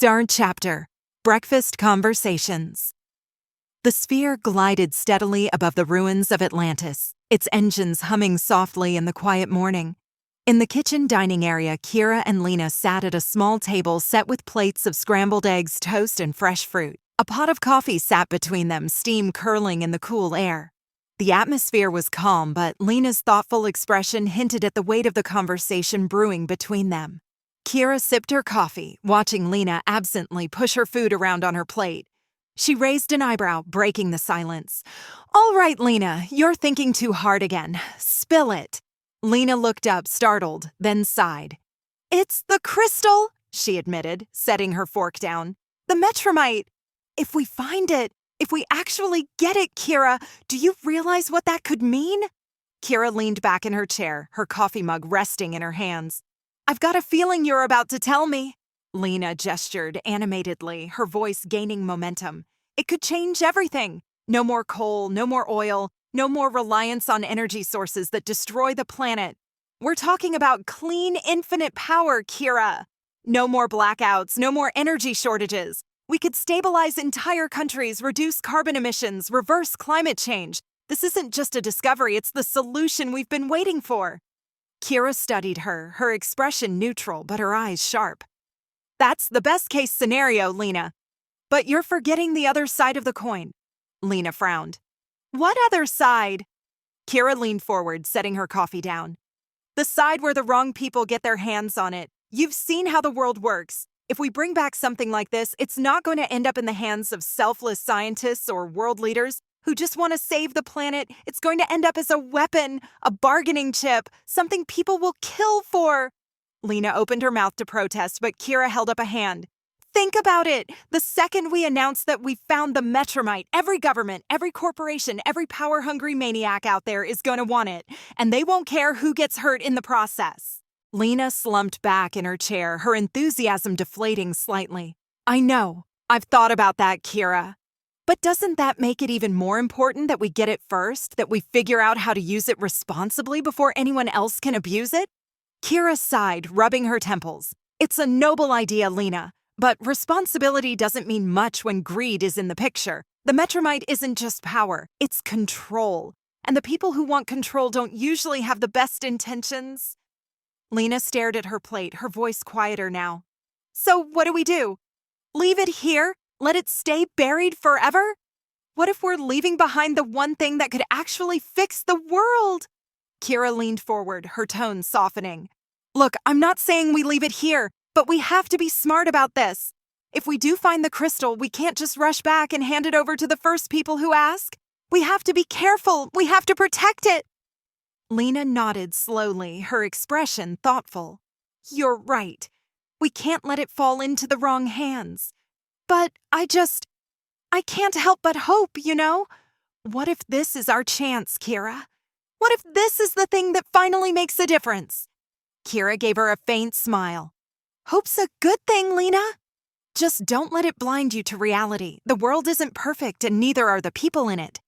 Star Chapter: Breakfast Conversations. The sphere glided steadily above the ruins of Atlantis, its engines humming softly in the quiet morning. In the kitchen dining area, Kira and Lena sat at a small table set with plates of scrambled eggs, toast, and fresh fruit. A pot of coffee sat between them, steam curling in the cool air. The atmosphere was calm, but Lena's thoughtful expression hinted at the weight of the conversation brewing between them. Kira sipped her coffee, watching Lena absently push her food around on her plate. She raised an eyebrow, breaking the silence. "All right, Lena, you're thinking too hard again. Spill it." Lena looked up, startled, then sighed. "It's the crystal," she admitted, setting her fork down. "The metromite. If we find it, if we actually get it, Kira, do you realize what that could mean?" Kira leaned back in her chair, her coffee mug resting in her hands. "I've got a feeling you're about to tell me." Lena gestured animatedly, her voice gaining momentum. "It could change everything. No more coal, no more oil, no more reliance on energy sources that destroy the planet. We're talking about clean, infinite power, Kira. No more blackouts, no more energy shortages. We could stabilize entire countries, reduce carbon emissions, reverse climate change. This isn't just a discovery, it's the solution we've been waiting for." Kira studied her, her expression neutral, but her eyes sharp. "That's the best-case scenario, Lena. But you're forgetting the other side of the coin." Lena frowned. "What other side?" Kira leaned forward, setting her coffee down. "The side where the wrong people get their hands on it. You've seen how the world works. If we bring back something like this, it's not going to end up in the hands of selfless scientists or world leaders who just want to save the planet. It's going to end up as a weapon, a bargaining chip, something people will kill for." Lena opened her mouth to protest, but Kira held up a hand. "Think about it. The second we announce that we found the metromite, every government, every corporation, every power-hungry maniac out there is going to want it, and they won't care who gets hurt in the process." Lena slumped back in her chair, her enthusiasm deflating slightly. "I know. I've thought about that, Kira. But doesn't that make it even more important that we get it first, that we figure out how to use it responsibly before anyone else can abuse it?" Kira sighed, rubbing her temples. "It's a noble idea, Lena. But responsibility doesn't mean much when greed is in the picture. The metromite isn't just power, it's control. And the people who want control don't usually have the best intentions." Lena stared at her plate, her voice quieter now. "So what do we do? Leave it here? Let it stay buried forever? What if we're leaving behind the one thing that could actually fix the world?" Kira leaned forward, her tone softening. "Look, I'm not saying we leave it here, but we have to be smart about this. If we do find the crystal, we can't just rush back and hand it over to the first people who ask. We have to be careful. We have to protect it." Lena nodded slowly, her expression thoughtful. "You're right. We can't let it fall into the wrong hands. But I can't help but hope, you know? What if this is our chance, Kira? What if this is the thing that finally makes a difference?" Kira gave her a faint smile. "Hope's a good thing, Lena. Just don't let it blind you to reality. The world isn't perfect and neither are the people in it.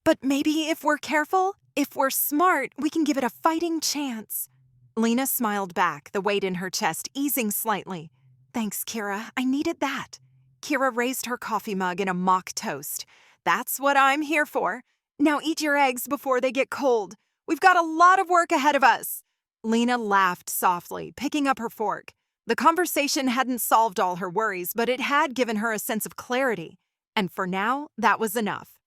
But maybe if we're careful, if we're smart, we can give it a fighting chance." Lena smiled back, the weight in her chest easing slightly. "Thanks, Kira. I needed that." Kira raised her coffee mug in a mock toast. "That's what I'm here for. Now eat your eggs before they get cold. We've got a lot of work ahead of us." Lena laughed softly, picking up her fork. The conversation hadn't solved all her worries, but it had given her a sense of clarity. And for now, that was enough.